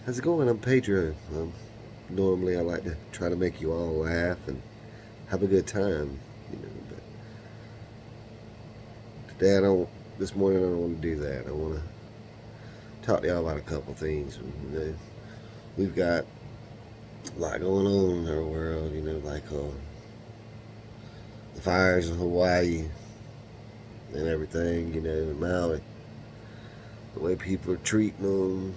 How's it going? I'm Pedro. Normally I like to try to make you all laugh and have a good time, but today I don't. This morning I don't want to do that. I want to talk to y'all about a couple things. We've got a lot going on in our world. Like the fires in Hawaii and everything. In Maui, the way people are treating them.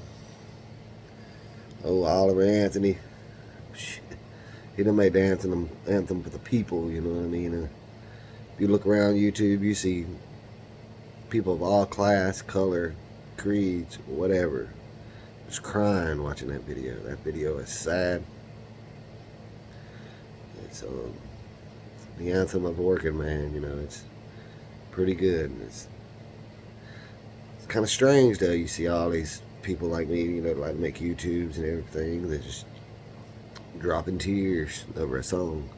Oh, Oliver Anthony. He done made the anthem for the people, you know what I mean? If you look around YouTube, you see people of all class, color, creeds, whatever, just crying watching that video. That video is sad. It's the anthem of a working man, it's pretty good. It's kind of strange, though. You see all these people like me, that like to make YouTubes and everything, that just dropping tears over a song.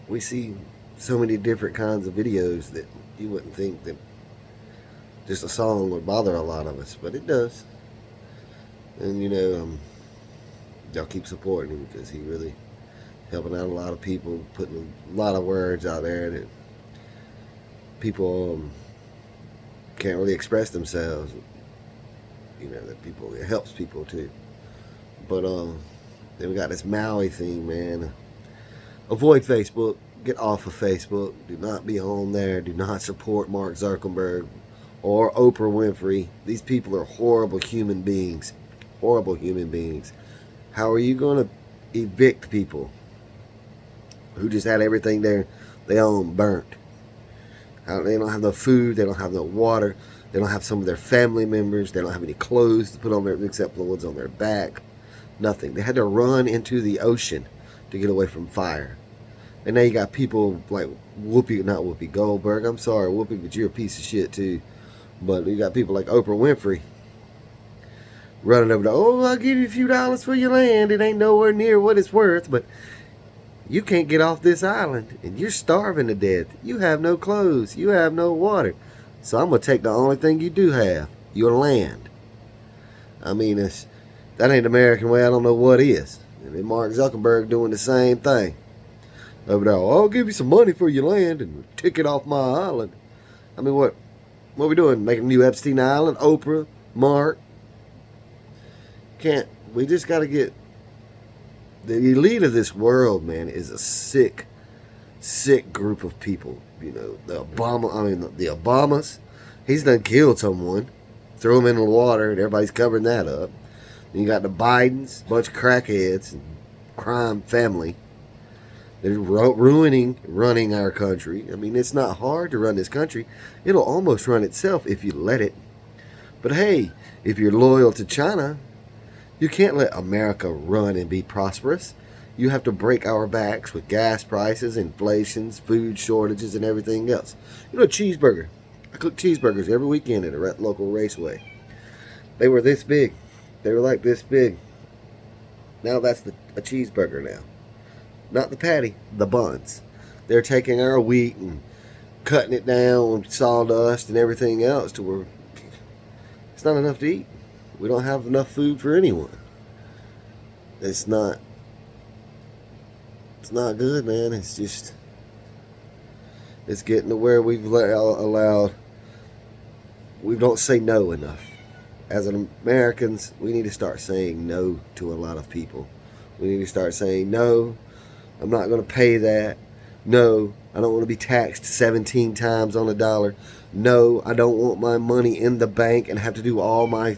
We see so many different kinds of videos that you wouldn't think that just a song would bother a lot of us, but it does. And y'all keep supporting him because he really helping out a lot of people, putting a lot of words out there that people can't really express themselves. That people, it helps people too. But then we got this Maui thing, man. Avoid Facebook. Get off of Facebook. Do not be on there. Do not support Mark Zuckerberg or Oprah Winfrey. These people are horrible human beings. Horrible human beings. How are you going to evict people who just had everything they own burnt? They don't have no food. They don't have no water. They don't have some of their family members. They don't have any clothes to put on there except the ones on their back. Nothing. They had to run into the ocean to get away from fire. And now you got people like not Whoopi Goldberg. I'm sorry, Whoopi, but you're a piece of shit too. But you got people like Oprah Winfrey running over there. Oh, I'll give you a few dollars for your land. It ain't nowhere near what it's worth, but you can't get off this island and you're starving to death. You have no clothes. You have no water. So I'm going to take the only thing you do have, your land. I mean, that ain't the American way. I don't know what is. And then Mark Zuckerberg doing the same thing. Over there, I'll give you some money for your land and take it off my island. I mean, what are we doing? Making a new Epstein Island? Oprah? Mark? We just got to get, the elite of this world, man, is a sick group of people. The Obamas, he's done killed someone, threw him in the water, and everybody's covering that up. Then you got the Bidens, bunch of crackheads, and crime family. They're running our country. I mean, it's not hard to run this country. It'll almost run itself if you let it. But hey, if you're loyal to China, you can't let America run and be prosperous. You have to break our backs with gas prices, inflations, food shortages, and everything else. Cheeseburger. I cook cheeseburgers every weekend at a local raceway. They were this big. They were like this big. Now that's a cheeseburger now. Not the patty, the buns. They're taking our wheat and cutting it down with sawdust and everything else to where it's not enough to eat. We don't have enough food for anyone. It's not good, man. It's getting to where we don't say no enough. As Americans, we need to start saying no to a lot of people. We need to start saying, no, I'm not going to pay that. No, I don't want to be taxed 17 times on a dollar. No, I don't want my money in the bank and have to do all my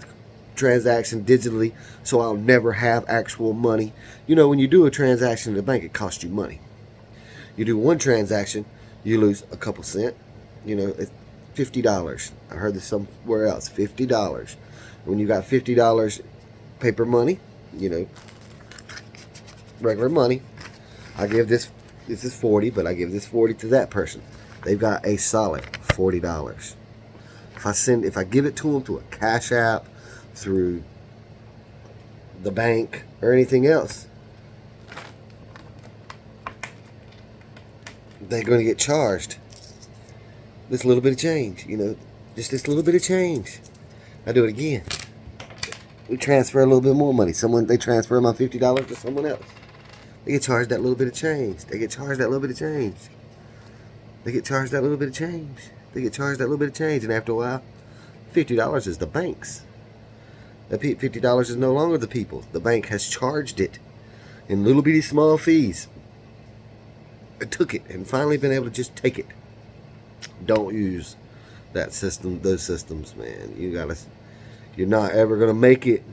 transaction digitally, so I'll never have actual money. When you do a transaction in the bank, it costs you money. You do one transaction, you lose a couple cents. It's $50. I heard this somewhere else. $50. When you got $50 paper money, regular money, I give this is 40, but I give this 40 to that person. They've got a solid $40. If I give it to them through a Cash App, through the bank, or anything else, they're going to get charged this little bit of change, just this little bit of change. I do it again. we transfer a little bit more money. They transfer my $50 to someone else. They get charged that little bit of change. They get charged that little bit of change. They get charged that little bit of change. They get charged that little bit of change, and after a while, $50 is the bank's. That $50 is no longer the people. The bank has charged it in little bitty small fees. I took it and finally been able to just take it. Don't use that system, those systems, man. You're not ever gonna make it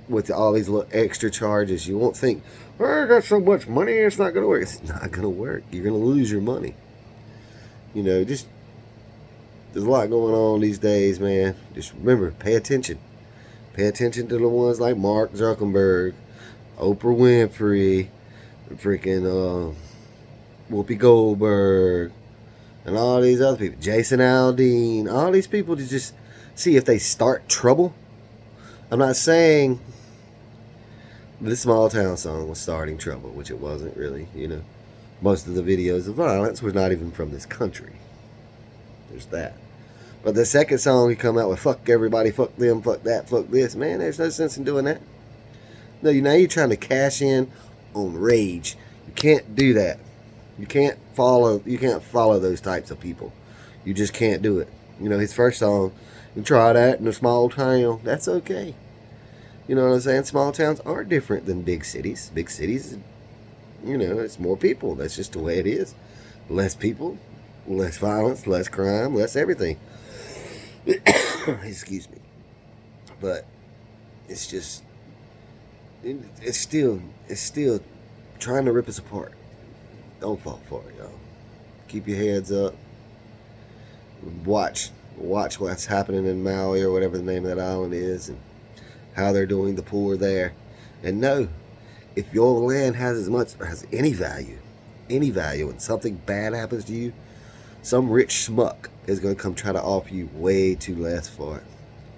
with all these little extra charges. You won't think, oh, I got so much money, it's not gonna work. It's not gonna work. You're gonna lose your money. Just there's a lot going on these days, man. Just remember, pay attention. Pay attention to the ones like Mark Zuckerberg, Oprah Winfrey, freaking Whoopi Goldberg, and all these other people. Jason Aldean. All these people to just see if they start trouble. I'm not saying this small town song was starting trouble, which it wasn't really, Most of the videos of violence were not even from this country. There's that. But the second song he come out with, fuck everybody, fuck them, fuck that, fuck this. Man, there's no sense in doing that. No, now you're trying to cash in on rage. You can't do that. You can't follow those types of people. You just can't do it. His first song, you try that in a small town. That's okay. You know what I'm saying? Small towns are different than big cities. Big cities, it's more people. That's just the way it is. Less people, less violence, less crime, less everything. Excuse me. But it's just, it's still trying to rip us apart. Don't fall for it, y'all. Keep your heads up. Watch what's happening in Maui or whatever the name of that island is, and how they're doing the poor there. And know, if your land has any value, and something bad happens to you, some rich schmuck is going to come try to offer you way too less for it.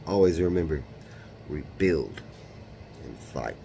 Always remember, rebuild and fight.